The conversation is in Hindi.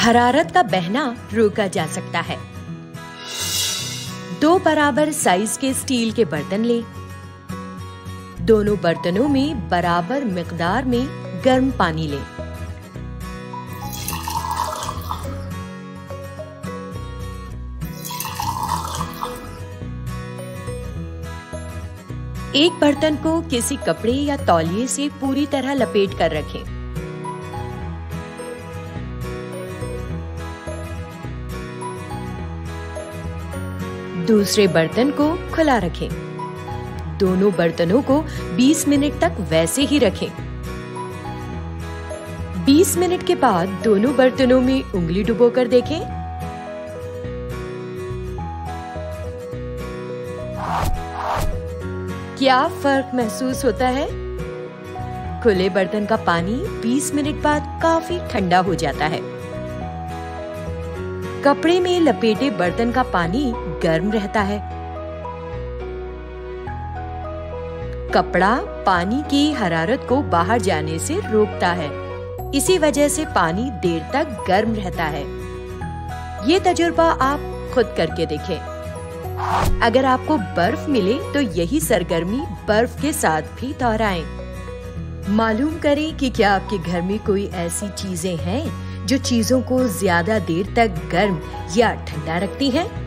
हरारत का बहना रोका जा सकता है। 2 बराबर साइज के स्टील के बर्तन लें। दोनों बर्तनों में बराबर मिकदार में गर्म पानी लें। एक बर्तन को किसी कपड़े या तौलिए से पूरी तरह लपेट कर रखें। दूसरे बर्तन को खुला रखें। दोनों बर्तनों को 20 मिनट तक वैसे ही रखें। 20 मिनट के बाद दोनों बर्तनों में उंगली डुबोकर देखें। क्या फर्क महसूस होता है? खुले बर्तन का पानी 20 मिनट बाद काफी ठंडा हो जाता है। कपड़े में लपेटे बर्तन का पानी गर्म रहता है। कपड़ा पानी की हरारत को बाहर जाने से रोकता है। इसी वजह से पानी देर तक गर्म रहता है। ये तजुर्बा आप खुद करके देखें। अगर आपको बर्फ मिले तो यही सरगर्मी बर्फ के साथ भी दोहराएं। मालूम करें कि क्या आपके घर में कोई ऐसी चीजें हैं जो चीजों को ज्यादा देर तक गर्म या ठंडा रखती हैं।